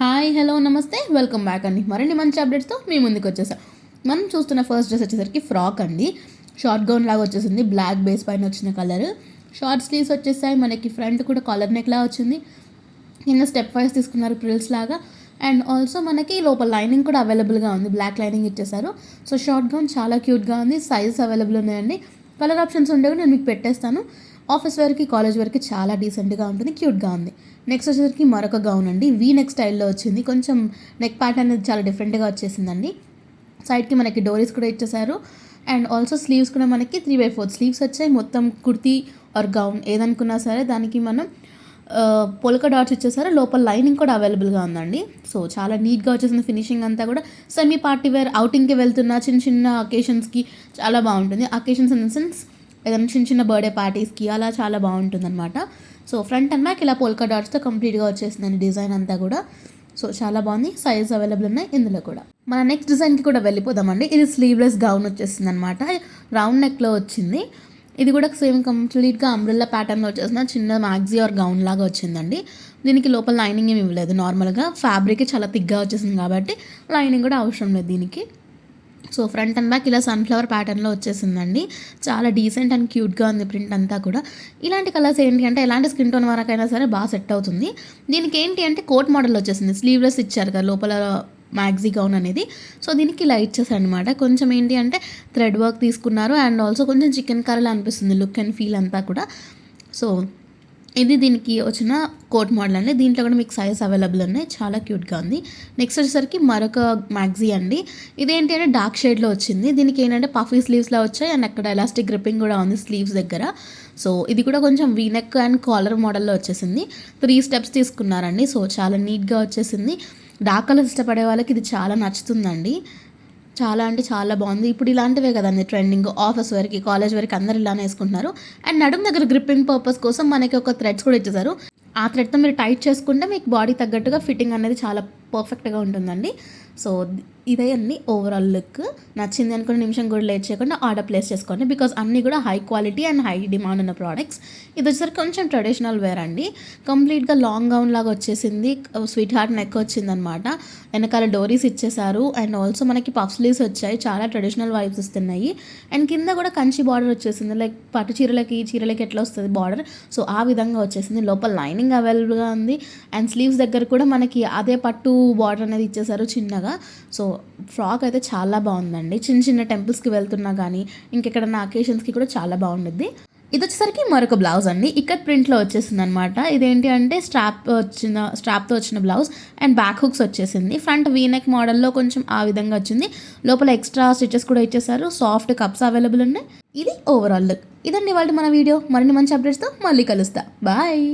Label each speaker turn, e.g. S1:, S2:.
S1: Hi hello నమస్తే welcome back అండి. మరిన్ని మంచి అప్డేట్స్తో మీ ముందుకు వచ్చేసాం. మనం చూస్తున్న ఫస్ట్ డ్రెస్ వచ్చేసరికి ఫ్రాక్ అండి. షార్ట్ గౌన్ లాగా వచ్చేసింది, బ్లాక్ బేస్ పైన వచ్చిన కలర్. షార్ట్ స్లీవ్స్ వచ్చేసాయి. మనకి ఫ్రంట్ కూడా కాలర్ నెక్ లాగా వచ్చింది. కింద స్టెప్ వైజ్ తీసుకున్నారు ప్రిల్స్ లాగా. అండ్ ఆల్సో మనకి లోపల లైనింగ్ కూడా అవైలబుల్గా ఉంది, బ్లాక్ లైనింగ్ ఇచ్చేసారు. సో షార్ట్ గౌన్ చాలా క్యూట్గా ఉంది. సైజెస్ అవైలబుల్ ఉన్నాయండి. కలర్ ఆప్షన్స్ ఉండే కూడా నేను మీకు పెట్టేస్తాను. ఆఫీస్ వేర్కి, కాలేజ్ వేర్కి చాలా డీసెంట్గా ఉంటుంది, క్యూట్గా ఉంది. నెక్స్ట్ వచ్చేసరికి మరొక గౌన్ అండి. వీ నెక్ స్టైల్లో వచ్చింది. కొంచెం నెక్ ప్యాటర్న్ అనేది చాలా డిఫరెంట్గా వచ్చేసిందండి. సైడ్కి మనకి డోరీస్ కూడా ఇచ్చేసారు. అండ్ ఆల్సో స్లీవ్స్ కూడా మనకి 3/4 స్లీవ్స్ వచ్చాయి. మొత్తం కుర్తీ ఆర్ గౌన్ ఏదనుకున్నా సరే దానికి మనం పొలక డాట్స్ ఇచ్చేసారు. లోపల లైనింగ్ కూడా అవైలబుల్గా ఉందండి. సో చాలా నీట్గా వచ్చేసింది. ఫినిషింగ్ అంతా కూడా సెమీ పార్టీ వేర్, అవుటింగ్కి వెళ్తున్న చిన్న చిన్న అకేషన్స్కి చాలా బాగుంటుంది. అకేషన్స్ ఇన్ ద సెన్స్ ఏదైనా చిన్న చిన్న బర్త్డే పార్టీస్కి అలా చాలా బాగుంటుంది అనమాట. సో ఫ్రంట్ అండ్ బ్యాక్ ఇలా పోల్కా డాట్స్తో కంప్లీట్గా వచ్చేసిందండి డిజైన్ అంతా కూడా. సో చాలా బాగుంది. సైజ్ అవైలబుల్ ఉన్నాయి ఇందులో కూడా. మన నెక్స్ట్ డిజైన్కి కూడా వెళ్ళిపోదామండి. ఇది స్లీవ్లెస్ గౌన్ వచ్చేసింది అనమాట. రౌండ్ నెక్లో వచ్చింది. ఇది కూడా సేమ్ కంప్లీట్గా అంబ్రెల్లా ప్యాటర్న్లో వచ్చేసిన చిన్న మ్యాగ్జీ ఆర్ గౌన్ లాగా వచ్చిందండి. దీనికి లోపల లైనింగ్ ఏమి ఇవ్వలేదు. నార్మల్గా ఫ్యాబ్రిక్ చాలా థిక్గా వచ్చేసింది కాబట్టి లైనింగ్ కూడా అవసరం లేదు దీనికి. సో ఫ్రంట్ అండ్ బ్యాక్ ఇలా సన్ఫ్లవర్ ప్యాటర్న్లో వచ్చేసిందండి. చాలా డీసెంట్ అండ్ క్యూట్గా ఉంది ప్రింట్ అంతా కూడా. ఇలాంటి కలర్స్ ఏంటి అంటే ఎలాంటి స్కిన్ టోన్ వరకైనా సరే బాగా సెట్ అవుతుంది. దీనికి ఏంటి అంటే కోట్ మోడల్ వచ్చేసింది. స్లీవ్లెస్ ఇచ్చారు కదా లోపల మ్యాగ్జీ గౌన్ అనేది. సో దీనికి ఇలా ఇచ్చేసారు అనమాట. కొంచెం ఏంటి అంటే థ్రెడ్ వర్క్ తీసుకున్నారు. అండ్ ఆల్సో కొంచెం చికెన్ కర్రీలా అనిపిస్తుంది లుక్ అండ్ ఫీల్ అంతా కూడా. సో ఇది దీనికి వచ్చిన కోట్ మోడల్ అండి. దీంట్లో కూడా మీకు సైజ్ అవైలబుల్ ఉన్నాయి. చాలా క్యూట్గా ఉంది. నెక్స్ట్ వచ్చేసరికి మరొక మ్యాగ్జీ అండి. ఇదేంటి అంటే డార్క్ షేడ్లో వచ్చింది. దీనికి ఏంటంటే పఫీ స్లీవ్స్లో వచ్చాయి. అండ్ అక్కడ ఎలాస్టిక్ గ్రిప్పింగ్ కూడా ఉంది స్లీవ్స్ దగ్గర. సో ఇది కూడా కొంచెం వీనెక్ అండ్ కాలర్ మోడల్లో వచ్చేసింది. 3 స్టెప్స్ తీసుకున్నారండి. సో చాలా నీట్గా వచ్చేసింది. డార్క్ కలర్స్ ఇష్టపడే వాళ్ళకి ఇది చాలా నచ్చుతుందండి. చాలా అంటే చాలా బాగుంది. ఇప్పుడు ఇలాంటివే కదండి ట్రెండింగ్. ఆఫీస్ వరకు, కాలేజ్ వరకు అందరు ఇలానే వేసుకుంటున్నారు. అండ్ నడుము దగ్గర గ్రిప్పింగ్ పర్పస్ కోసం మనకి ఒక థ్రెడ్స్ కూడా ఇచ్చేసారు. ఆ థ్రెడ్తో మీరు టైట్ చేసుకుంటే మీకు బాడీ తగ్గట్టుగా ఫిట్టింగ్ అనేది చాలా పర్ఫెక్ట్గా ఉంటుందండి. సో ఇదే అన్ని ఓవరాల్ లుక్. నచ్చింది అనుకున్న నిమిషం కూడా లేట్ చేయకుండా ఆర్డర్ ప్లేస్ చేసుకోండి. బికాజ్ అన్నీ కూడా high quality and high demand ఉన్న ప్రోడక్ట్స్. ఇది వచ్చేసరికి కొంచెం ట్రెడిషనల్ వేర్ అండి. కంప్లీట్గా లాంగ్ గౌన్ లాగా వచ్చేసింది. స్వీట్ హార్ట్ నెక్ వచ్చిందనమాట. వెనకాల డోరీస్ ఇచ్చేసారు. అండ్ ఆల్సో మనకి పఫ్ స్లీవ్స్ వచ్చాయి. చాలా ట్రెడిషనల్ వైబ్స్ ఇస్తున్నాయి. అండ్ కింద కూడా కంచి బార్డర్ వచ్చేసింది. లైక్ పట్టు చీరలకి ఎట్లా వస్తుంది బార్డర్, సో ఆ విధంగా వచ్చేసింది. లోపల లైనింగ్ అవైలబుల్గా ఉంది. అండ్ స్లీవ్స్ దగ్గర కూడా మనకి అదే పట్టు బార్డర్ అనేది ఇచ్చేసారు చిన్నగా. సో ఫ్రాక్ అయితే చాలా బాగుందండి. చిన్న చిన్న టెంపుల్స్కి వెళ్తున్నా కానీ ఇంకెక్కడన్నా అకేషన్స్కి కూడా చాలా బాగుంటుంది. ఇది వచ్చేసరికి మరొక బ్లౌజ్ అండి. ఇక్కత్ ప్రింట్లో వచ్చేసింది అనమాట. ఇదేంటి అంటే స్ట్రాప్తో వచ్చిన బ్లౌజ్ అండ్ బ్యాక్ హుక్స్ వచ్చేసింది. ఫ్రంట్ వీనెక్ మోడల్లో కొంచెం ఆ విధంగా వచ్చింది. లోపల ఎక్స్ట్రా స్టిచెస్ కూడా ఇచ్చేసారు. సాఫ్ట్ కప్స్ అవైలబుల్ ఉన్నాయి. ఇది ఓవరాల్ లుక్. ఇదండి ఇవాళ మన వీడియో. మరిన్ని మంచి అప్డేట్స్తో మళ్ళీ కలుస్తా. బాయ్.